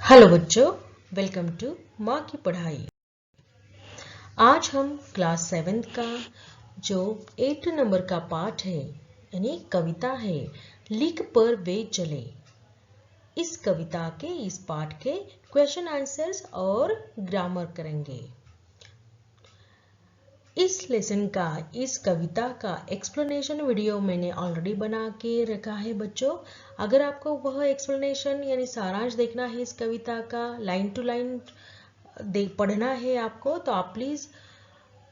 Hello बच्चों, welcome to माँ की पढ़ाई। आज हम क्लास 7 का जो 8 नंबर का पाठ है यानी कविता है, लिख पर वे चले। इस कविता के इस पाठ के क्वेश्चन आंसर्स और ग्रामर करेंगे। इस लेसन का, इस कविता का एक्सप्लेनेशन वीडियो मैंने ऑलरेडी बना के रखा है बच्चों। अगर आपको वह एक्सप्लेनेशन यानी सारांश देखना है इस कविता का, लाइन टू लाइन पढ़ना है आपको, तो आप प्लीज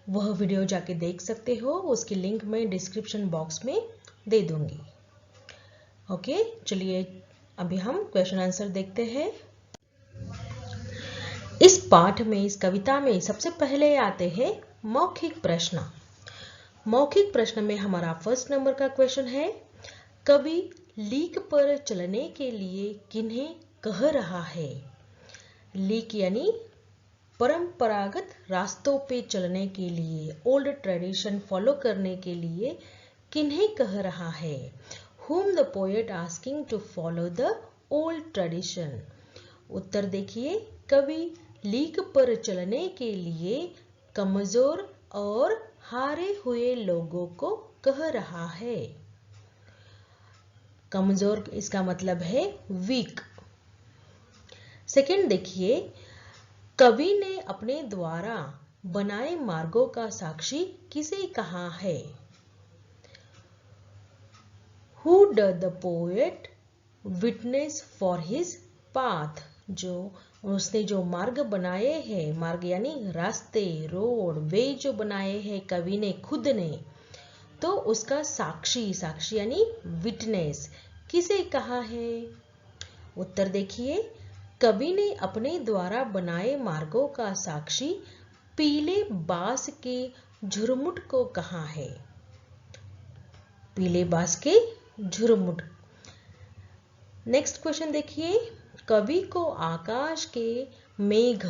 वह वीडियो जाके देख सकते हो। उसकी लिंक मैं डिस्क्रिप्शन बॉक्स में दे दूंगी। ओके, चलिए अभी हम क्वेश्चन आंसर देखते हैं। इस पाठ में, इस कविता में सबसे पहले आते हैं मौखिक प्रश्न। मौखिक प्रश्न में हमारा फर्स्ट नंबर का क्वेश्चन है, कवि लीक पर चलने के लिए किन्हें कह रहा है? लीक यानी परंपरागत रास्तों पे चलने के लिए, ओल्ड ट्रेडिशन फॉलो करने के लिए किन्हें कह रहा है? Whom the poet asking to follow the old tradition? उत्तर देखिए, कवि लीक पर चलने के लिए कमजोर और हारे हुए लोगों को कह रहा है। कमजोर इसका मतलब है वीक। सेकंड देखिए, कवि ने अपने द्वारा बनाए मार्गों का साक्षी किसे कहा है? Who does the poet witness for his path? जो उसने जो मार्ग बनाए हैं, मार्ग यानी रास्ते, रोड, वे जो बनाए हैं कवि ने, खुद ने, तो उसका साक्षी, साक्षी यानी विटनेस किसे कहा है? उत्तर देखिए, कवि ने अपने द्वारा बनाए मार्गों का साक्षी पीले बांस के झुरमुट को कहा है। पीले बांस के झुरमुट। नेक्स्ट क्वेश्चन देखिए, कवि को आकाश के मेघ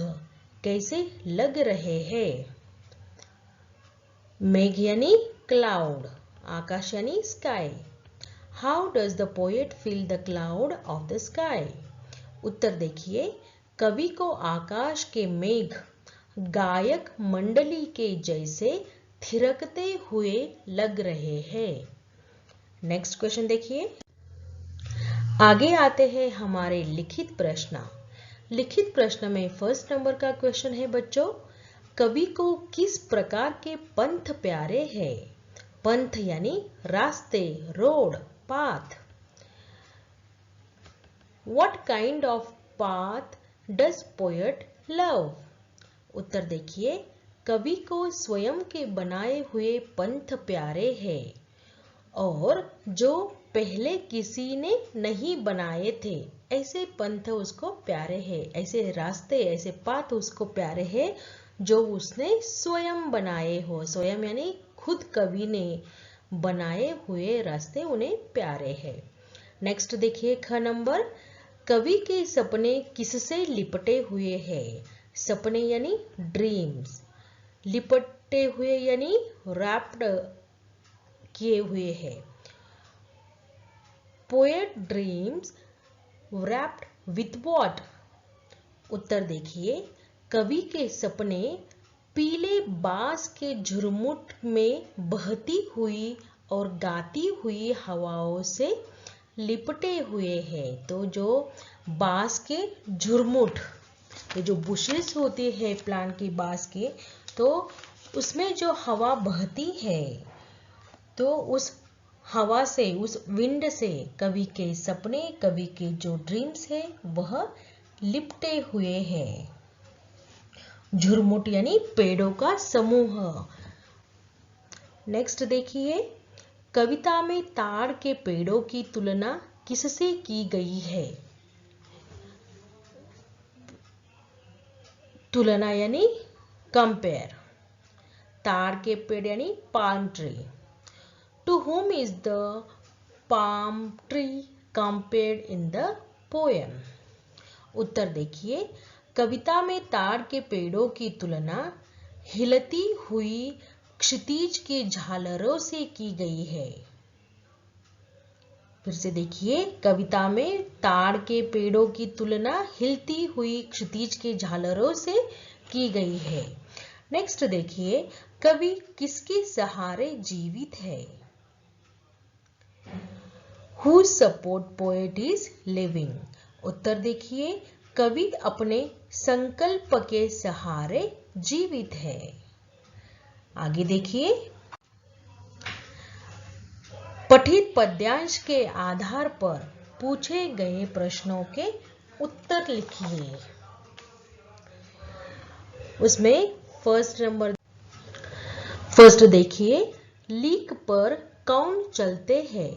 कैसे लग रहे हैं? मेघ यानी क्लाउड, आकाश यानी sky. How does the poet feel the cloud of the sky? उत्तर देखिए, कवि को आकाश के मेघ गायक मंडली के जैसे थिरकते हुए लग रहे हैं। नेक्स्ट क्वेश्चन देखिए। आगे आते हैं हमारे लिखित प्रश्न। लिखित प्रश्न में फर्स्ट नंबर का क्वेश्चन है बच्चों, कवि को किस प्रकार के पंथ प्यारे हैं? पंथ यानी रास्ते, road, path. What kind of path does poet love? उत्तर देखिए, कवि को स्वयं के बनाए हुए पंथ प्यारे हैं और जो पहले किसी ने नहीं बनाए थे, ऐसे पंथ उसको प्यारे हैं, ऐसे रास्ते, ऐसे पाथ उसको प्यारे हैं जो उसने स्वयं बनाए हो। स्वयं यानी खुद कवि ने बनाए हुए रास्ते उन्हें प्यारे हैं। नेक्स्ट देखिए, ख नंबर, कवि के सपने किससे लिपटे हुए हैं? सपने यानी ड्रीम्स, लिपटे हुए यानी रैप्ड किए हुए हैं। Poet dreams wrapped with what? उत्तर देखिए, कवि के सपने पीले बांस के झुरमुट में बहती हुई और गाती हुई हवाओं से लिपटे हुए हैं। तो जो बांस के झुरमुट, ये जो बुशेस होते हैं प्लांट की बांस के, तो उसमें जो हवा बहती है, तो उस हवा से, उस विंड से कवि के सपने, कवि के जो ड्रीम्स है वह लिपटे हुए हैं। झुरमुट यानी पेड़ों का समूह। नेक्स्ट देखिए, कविता में ताड़ के पेड़ों की तुलना किससे की गई है? तुलना यानी कंपेयर। ताड़ के पेड़ यानी palm tree. To whom is the palm tree compared in the poem? उत्तर देखिए, कविता में ताड़ के पेड़ों की तुलना हिलती हुई क्षितिज के झालरों से की गई है। फिर से देखिए, कविता में ताड़ के पेड़ों की तुलना हिलती हुई क्षितिज के झालरों से की गई है। नेक्स्ट देखिए, कवि किसके सहारे जीवित है? Whose support poet is living? उत्तर देखिए, कवि अपने संकल्प के सहारे जीवित है। आगे देखिए, पठित पद्यांश के आधार पर पूछे गए प्रश्नों के उत्तर लिखिए। उसमें फर्स्ट देखिए, लीक पर कौन चलते हैं?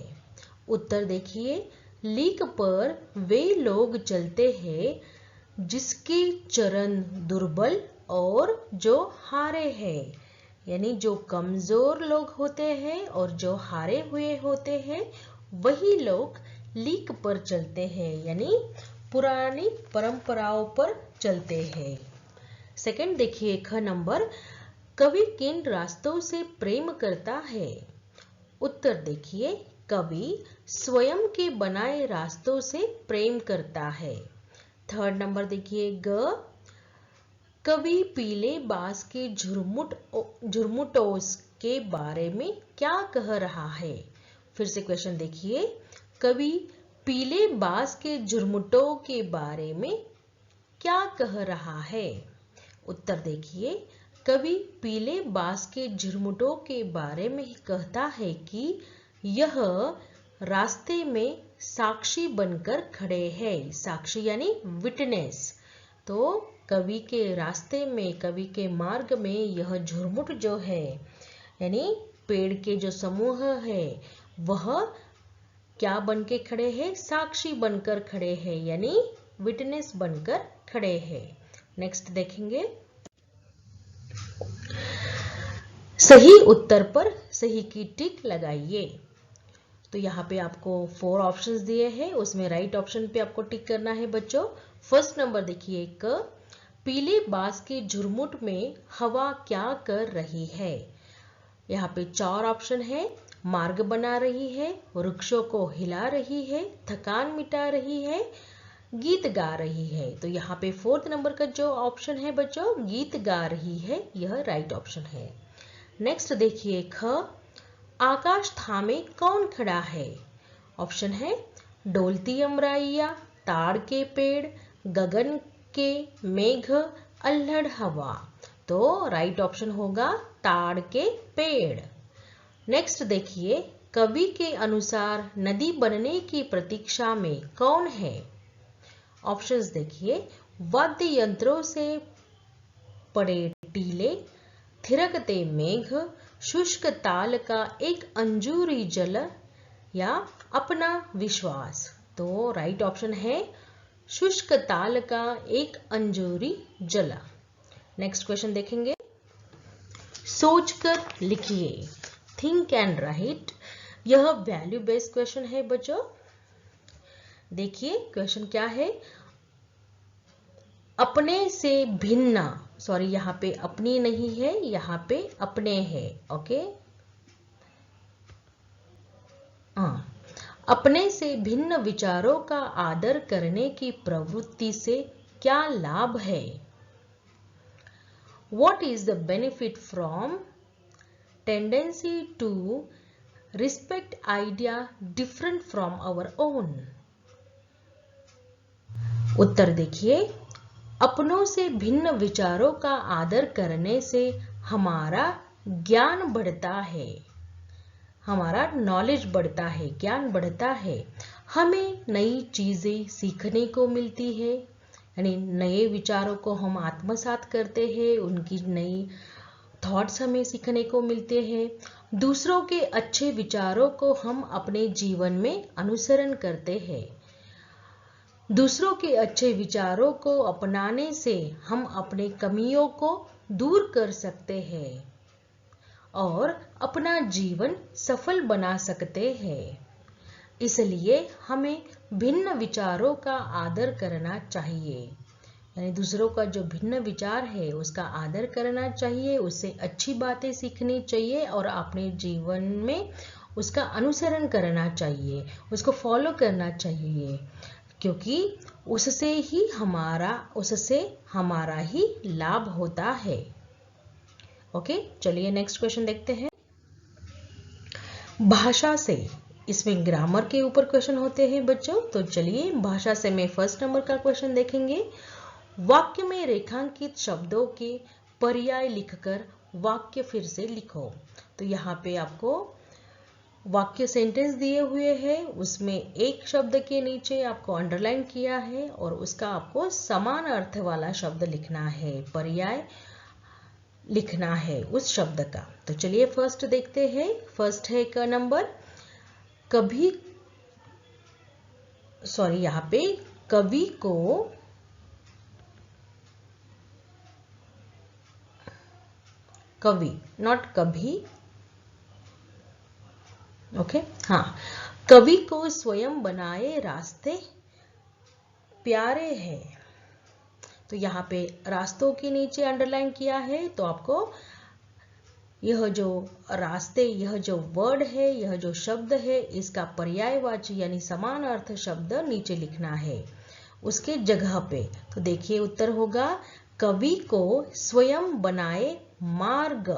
उत्तर देखिए, लीक पर वे लोग चलते हैं जिसके चरण दुर्बल और जो हारे हैं, यानी जो कमजोर लोग होते हैं और जो हारे हुए होते हैं वही लोग लीक पर चलते हैं, यानी पुरानी परंपराओं पर चलते हैं। सेकंड देखिए, ख नंबर, कवि किन रास्तों से प्रेम करता है? उत्तर देखिए, कवि स्वयं के बनाए रास्तों से प्रेम करता है। थर्ड नंबर देखिए, ग, कवि पीले बांस के झुरमुटों के बारे में क्या कह रहा है? फिर से क्वेश्चन देखिए, कवि पीले बांस के झुरमुटों के बारे में क्या कह रहा है? उत्तर देखिए, कवि पीले बांस के झुरमुटों के बारे में कहता है कि यह रास्ते में साक्षी बनकर खड़े हैं। साक्षी यानी विटनेस। तो कवि के रास्ते में, कवि के मार्ग में यह झुरमुट जो है, यानी पेड़ के जो समूह है, वह क्या बन के खड़े हैं? साक्षी बनकर खड़े हैं, यानी विटनेस बनकर खड़े हैं। नेक्स्ट देखेंगे, सही उत्तर पर सही की टिक लगाइए। तो यहाँ पे आपको 4 ऑप्शंस दिए हैं, उसमें राइट ऑप्शन पे आपको टिक करना है बच्चों। फर्स्ट नंबर देखिए, क, पीले बांस के झुरमुट में हवा क्या कर रही है? यहाँ पे 4 ऑप्शन है। मार्ग बना रही है, वृक्षों को हिला रही है, थकान मिटा रही है, गीत गा रही है। तो यहाँ पे 4th नंबर का जो ऑप्शन है बच्चों, गीत गा रही है, यह राइट ऑप्शन है। नेक्स्ट देखिए, ख, आकाश थामे कौन खड़ा है? ऑप्शन है डोलती अमराइया, ताड़ के पेड़, गगन के मेघ, अल्हड़ हवा। तो राइट ऑप्शन होगा ताड़ के पेड़। नेक्स्ट देखिए, कवि के अनुसार नदी बनने की प्रतीक्षा में कौन है? ऑप्शंस देखिए, वाद्य यंत्रों से पड़े टीले, थिरकते मेघ, शुष्क ताल का एक अंजूरी जल, या अपना विश्वास। तो राइट ऑप्शन है शुष्क ताल का एक अंजूरी जल। नेक्स्ट क्वेश्चन देखेंगे, सोचकर लिखिए, थिंक एंड राइट। यह वैल्यू बेस्ड क्वेश्चन है बच्चों। देखिए क्वेश्चन क्या है, अपने से भिन्न, सॉरी यहाँ पे अपनी नहीं है, यहाँ पे अपने है। ओके, हाँ, अपने से भिन्न विचारों का आदर करने की प्रवृत्ति से क्या लाभ है? What is the benefit from tendency to respect idea different from our own? उत्तर देखिए, अपनों से भिन्न विचारों का आदर करने से हमारा ज्ञान बढ़ता है, हमारा नॉलेज बढ़ता है, ज्ञान बढ़ता है, हमें नई चीजें सीखने को मिलती है, यानी नए विचारों को हम आत्मसात करते हैं, उनकी नई थॉट्स हमें सीखने को मिलते हैं। दूसरों के अच्छे विचारों को हम अपने जीवन में अनुसरण करते हैं। दूसरों के अच्छे विचारों को अपनाने से हम अपने कमियों को दूर कर सकते हैं और अपना जीवन सफल बना सकते हैं। इसलिए हमें भिन्न विचारों का आदर करना चाहिए, यानी दूसरों का जो भिन्न विचार है उसका आदर करना चाहिए, उससे अच्छी बातें सीखनी चाहिए और अपने जीवन में उसका अनुसरण करना चाहिए, उसको फॉलो करना चाहिए, क्योंकि उससे हमारा ही लाभ होता है। ओके, चलिए नेक्स्ट क्वेश्चन देखते हैं। भाषा से, इसमें ग्रामर के ऊपर क्वेश्चन होते हैं बच्चों। तो चलिए भाषा से में फर्स्ट नंबर का क्वेश्चन देखेंगे। वाक्य में रेखांकित शब्दों के पर्याय लिखकर वाक्य फिर से लिखो। तो यहाँ पे आपको वाक्य सेंटेंस दिए हुए हैं, उसमें एक शब्द के नीचे आपको अंडरलाइन किया है और उसका आपको समान अर्थ वाला शब्द लिखना है, पर्याय लिखना है उस शब्द का। तो चलिए फर्स्ट देखते हैं। फर्स्ट है का नंबर कभी, सॉरी यहाँ पे कवि को कवि, नॉट कभी। ओके, हाँ, कवि को स्वयं बनाए रास्ते प्यारे हैं। तो यहाँ पे रास्तों के नीचे अंडरलाइन किया है, तो आपको यह जो रास्ते, यह जो वर्ड है, यह जो शब्द है, इसका पर्यायवाची यानी समान अर्थ शब्द नीचे लिखना है उसके जगह पे। तो देखिए उत्तर होगा कवि को स्वयं बनाए मार्ग।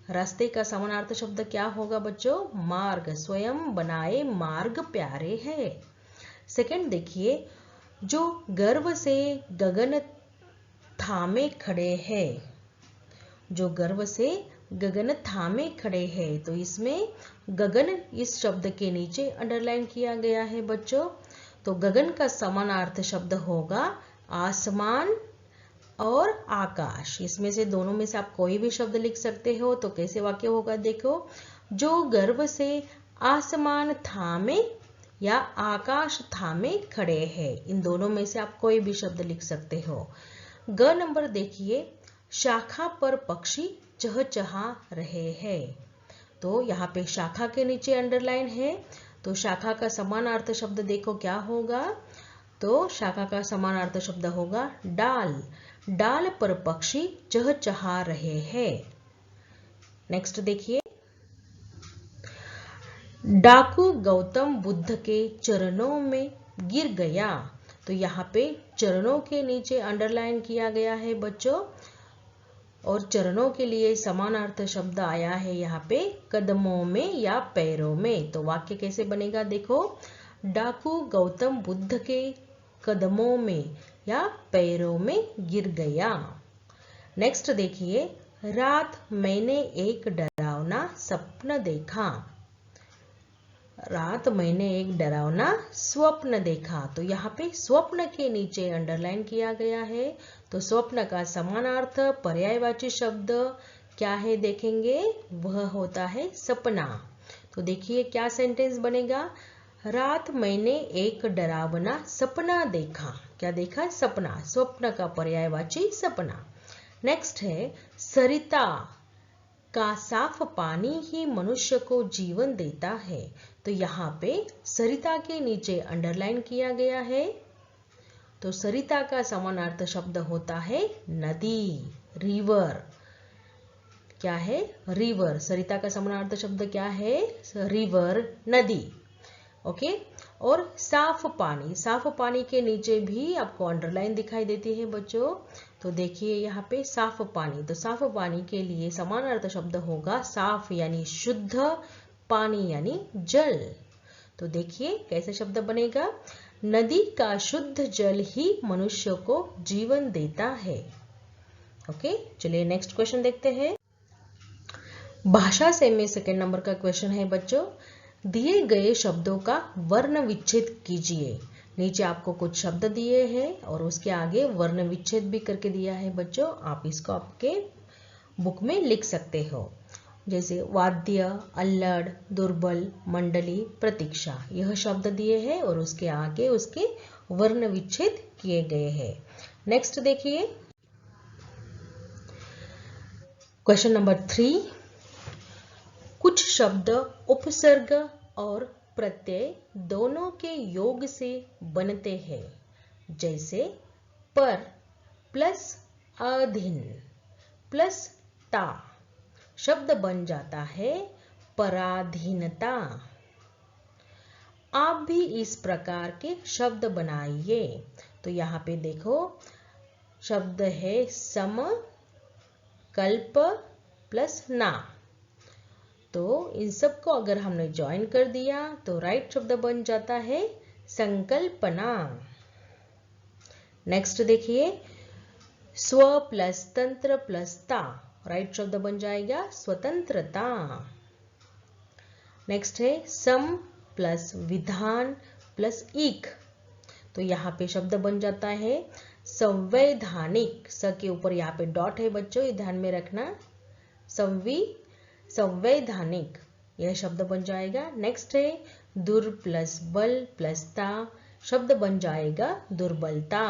रास्ते का समानार्थ शब्द क्या होगा बच्चों? मार्ग। स्वयं बनाए मार्ग प्यारे हैं। सेकंड देखिए, जो गर्व से गगन थामे खड़े हैं। जो गर्व से गगन थामे खड़े हैं, तो इसमें गगन इस शब्द के नीचे अंडरलाइन किया गया है बच्चों। तो गगन का समानार्थ शब्द होगा आसमान और आकाश। इसमें से दोनों में से आप कोई भी शब्द लिख सकते हो। तो कैसे वाक्य होगा देखो, जो गर्व से आसमान थामे या आकाश थामे खड़े हैं। इन दोनों में से आप कोई भी शब्द लिख सकते हो। ग नंबर देखिए, शाखा पर पक्षी चहचहा रहे हैं। तो यहाँ पे शाखा के नीचे अंडरलाइन है, तो शाखा का समानार्थ शब्द देखो क्या होगा। तो शाखा का समानार्थ शब्द होगा डाल। डाल पर पक्षी चहचहा रहे हैं। नेक्स्ट देखिए, डाकू गौतम बुद्ध के चरणों में गिर गया। तो यहाँ पे चरणों के नीचे अंडरलाइन किया गया है बच्चों, और चरणों के लिए समानार्थ शब्द आया है यहाँ पे कदमों में या पैरों में। तो वाक्य कैसे बनेगा देखो, डाकू गौतम बुद्ध के कदमों में या पैरों में गिर गया। नेक्स्ट देखिए, रात मैंने एक डरावना स्वप्न देखा। रात मैंने एक डरावना स्वप्न देखा। तो यहाँ पे स्वप्न के नीचे अंडरलाइन किया गया है। तो स्वप्न का समानार्थ पर्यायवाची शब्द क्या है देखेंगे, वह होता है सपना। तो देखिए क्या सेंटेंस बनेगा, रात मैंने एक डरावना सपना देखा। क्या देखा? सपना। स्वप्न का पर्यायवाची सपना। नेक्स्ट है, सरिता का साफ पानी ही मनुष्य को जीवन देता है। तो यहाँ पे सरिता के नीचे अंडरलाइन किया गया है। तो सरिता का समानार्थ शब्द होता है नदी, रिवर। क्या है? रिवर। सरिता का समानार्थ शब्द क्या है? रिवर, नदी। ओके, और साफ पानी। साफ पानी के नीचे भी आपको अंडरलाइन दिखाई देती है बच्चों। तो देखिए यहाँ पे साफ पानी, तो साफ पानी के लिए समानार्थ शब्द होगा साफ यानी शुद्ध, पानी यानी जल। तो देखिए कैसे शब्द बनेगा, नदी का शुद्ध जल ही मनुष्य को जीवन देता है। ओके, चलिए नेक्स्ट क्वेश्चन देखते हैं। भाषा से में सेकेंड नंबर का क्वेश्चन है बच्चों, दिए गए शब्दों का वर्ण विच्छेद कीजिए। नीचे आपको कुछ शब्द दिए हैं और उसके आगे वर्ण विच्छेद भी करके दिया है बच्चों। आप इसको आपके बुक में लिख सकते हो, जैसे वाद्य, अल्लड़, दुर्बल, मंडली, प्रतीक्षा। यह शब्द दिए हैं और उसके आगे उसके वर्ण विच्छेद किए गए हैं। नेक्स्ट देखिए क्वेश्चन नंबर 3, कुछ शब्द उपसर्ग और प्रत्यय दोनों के योग से बनते हैं, जैसे पर प्लस अधीन प्लस ता। शब्द बन जाता है पराधीनता। आप भी इस प्रकार के शब्द बनाइए। तो यहाँ पे देखो शब्द है सम, कल्प प्लस ना। तो इन सब को अगर हमने ज्वाइन कर दिया तो राइट शब्द बन जाता है संकल्पना। नेक्स्ट देखिए स्व प्लस तंत्र प्लस ता, राइट शब्द बन जाएगा स्वतंत्रता। नेक्स्ट है सम प्लस विधान प्लस ईक, तो यहाँ पे शब्द बन जाता है संवैधानिक। स के ऊपर यहाँ पे डॉट है बच्चों, ये ध्यान में रखना। संवैधानिक यह शब्द बन जाएगा। नेक्स्ट है दुर प्लस बल प्लस ता, शब्द बन जाएगा दुर्बलता।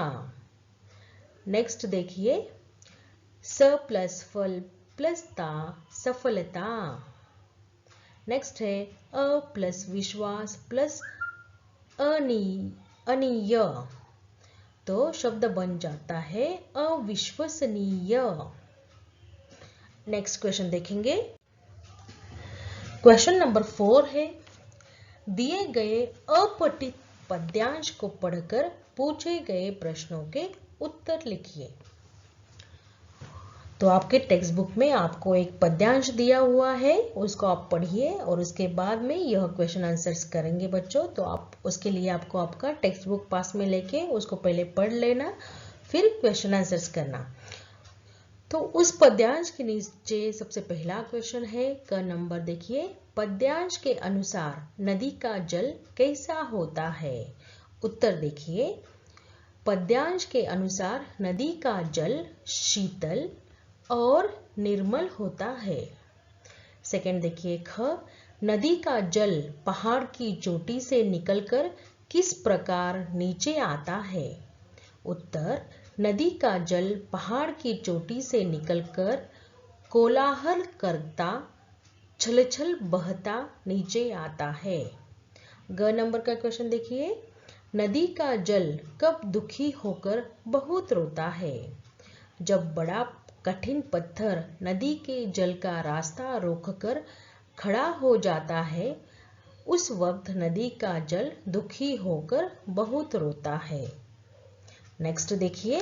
नेक्स्ट देखिए स प्लस फल प्लस ता, सफलता। नेक्स्ट है अ प्लस विश्वास प्लस अनीय, तो शब्द बन जाता है अविश्वसनीय। नेक्स्ट क्वेश्चन देखेंगे। क्वेश्चन नंबर 4 है दिए गए अपठित पद्यांश को पढ़कर पूछे गए प्रश्नों के उत्तर लिखिए। तो आपके टेक्स्ट बुक में आपको एक पद्यांश दिया हुआ है, उसको आप पढ़िए और उसके बाद में यह क्वेश्चन आंसर्स करेंगे बच्चों। तो आप उसके लिए आपको आपका टेक्स्ट बुक पास में लेके उसको पहले पढ़ लेना, फिर क्वेश्चन आंसर्स करना। तो उस पद्यांश के नीचे सबसे पहला क्वेश्चन है क नंबर देखिए, पद्यांश के अनुसार नदी का जल कैसा होता है। उत्तर देखिए पद्यांश के अनुसार नदी का जल शीतल और निर्मल होता है। सेकंड देखिए ख, नदी का जल पहाड़ की चोटी से निकलकर किस प्रकार नीचे आता है। उत्तर नदी का जल पहाड़ की चोटी से निकलकर कोलाहल करता छलछल बहता नीचे आता है। ग नंबर का क्वेश्चन देखिए, नदी का जल कब दुखी होकर बहुत रोता है। जब बड़ा कठिन पत्थर नदी के जल का रास्ता रोककर खड़ा हो जाता है, उस वक्त नदी का जल दुखी होकर बहुत रोता है। नेक्स्ट देखिए,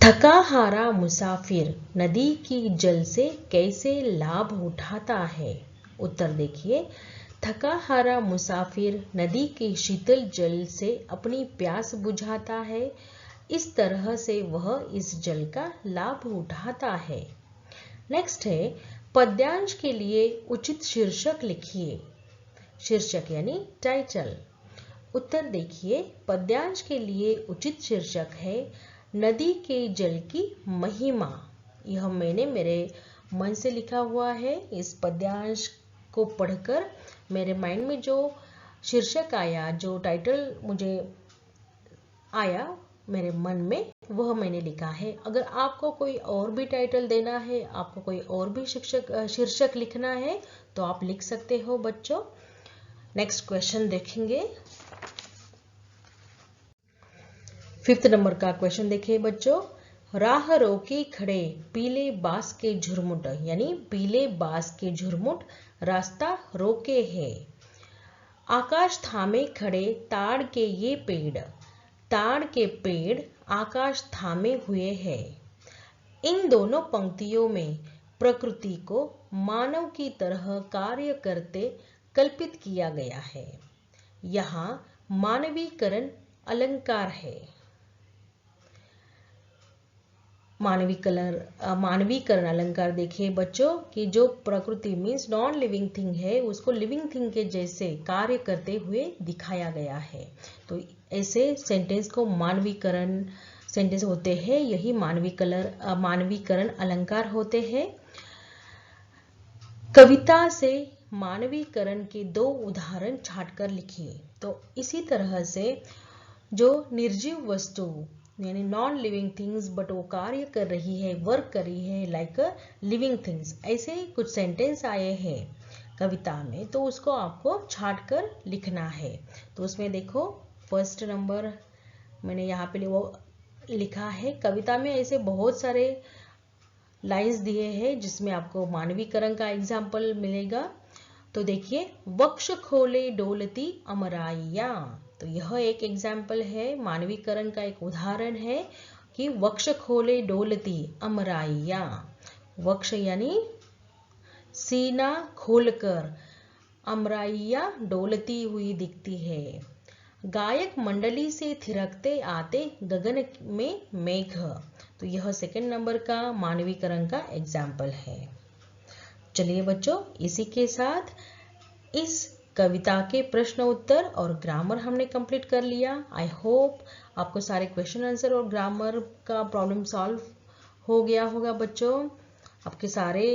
थका हारा मुसाफिर नदी की जल से कैसे लाभ उठाता है। उत्तर देखिए थका हारा मुसाफिर नदी के शीतल जल से अपनी प्यास बुझाता है, इस तरह से वह इस जल का लाभ उठाता है। नेक्स्ट है पद्यांश के लिए उचित शीर्षक लिखिए। शीर्षक यानी टाइटल। उत्तर देखिए पद्यांश के लिए उचित शीर्षक है नदी के जल की महिमा। यह मैंने मेरे मन से लिखा हुआ है। इस पद्यांश को पढ़कर मेरे माइंड में जो शीर्षक आया, जो टाइटल मुझे आया मेरे मन में, वह मैंने लिखा है। अगर आपको कोई और भी टाइटल देना है, आपको कोई और भी शीर्षक लिखना है तो आप लिख सकते हो बच्चों। नेक्स्ट क्वेश्चन देखेंगे। 5th नंबर का क्वेश्चन देखिए बच्चों, राह रोके खड़े पीले बांस के झुरमुट, यानी पीले बांस के झुरमुट रास्ता रोके है। आकाश थामे खड़े ताड़ के ये पेड़, ताड़ के पेड़ आकाश थामे हुए हैं। इन दोनों पंक्तियों में प्रकृति को मानव की तरह कार्य करते कल्पित किया गया है। यहाँ मानवीकरण अलंकार है। मानवीकरण अलंकार देखिए बच्चों कि जो प्रकृति मीन्स नॉन लिविंग थिंग है, उसको लिविंग थिंग के जैसे कार्य करते हुए दिखाया गया है। तो ऐसे सेंटेंस को मानवीकरण सेंटेंस होते हैं, यही मानवीकरण अलंकार होते हैं। कविता से मानवीकरण के 2 उदाहरण छांटकर लिखिए। तो इसी तरह से जो निर्जीव वस्तु यानी नॉन लिविंग थिंग्स बट वो कार्य कर रही है, वर्क कर रही है लाइक अ लिविंग थिंग्स, ऐसे कुछ सेंटेंस आए हैं कविता में, तो उसको आपको छांट कर लिखना है। तो उसमें देखो फर्स्ट नंबर मैंने यहाँ पे वो लिखा है। कविता में ऐसे बहुत सारे लाइंस दिए हैं जिसमें आपको मानवीकरण का एग्जाम्पल मिलेगा। तो देखिए, वक्ष खोले डोलती अमराइया, तो यह एक एग्जाम्पल है, मानवीकरण का एक उदाहरण है कि वक्ष खोले डोलती अमराइया। वक्ष यानी सीना खोलकर, अमराइया डोलती हुई दिखती है। गायक मंडली से थिरकते आते गगन में मेघ, तो यह सेकंड नंबर का मानवीकरण का एग्जाम्पल है। चलिए बच्चों, इसी के साथ इस कविता के प्रश्न उत्तर और ग्रामर हमने कंप्लीट कर लिया। आई होप आपको सारे क्वेश्चन आंसर और ग्रामर का प्रॉब्लम सॉल्व हो गया होगा बच्चों। आपके सारे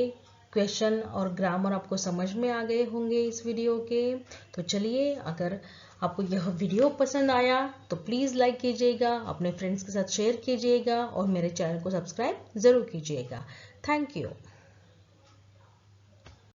क्वेश्चन और ग्रामर आपको समझ में आ गए होंगे इस वीडियो के। तो चलिए, अगर आपको यह वीडियो पसंद आया तो प्लीज़ लाइक कीजिएगा, अपने फ्रेंड्स के साथ शेयर कीजिएगा और मेरे चैनल को सब्सक्राइब ज़रूर कीजिएगा। Thank you.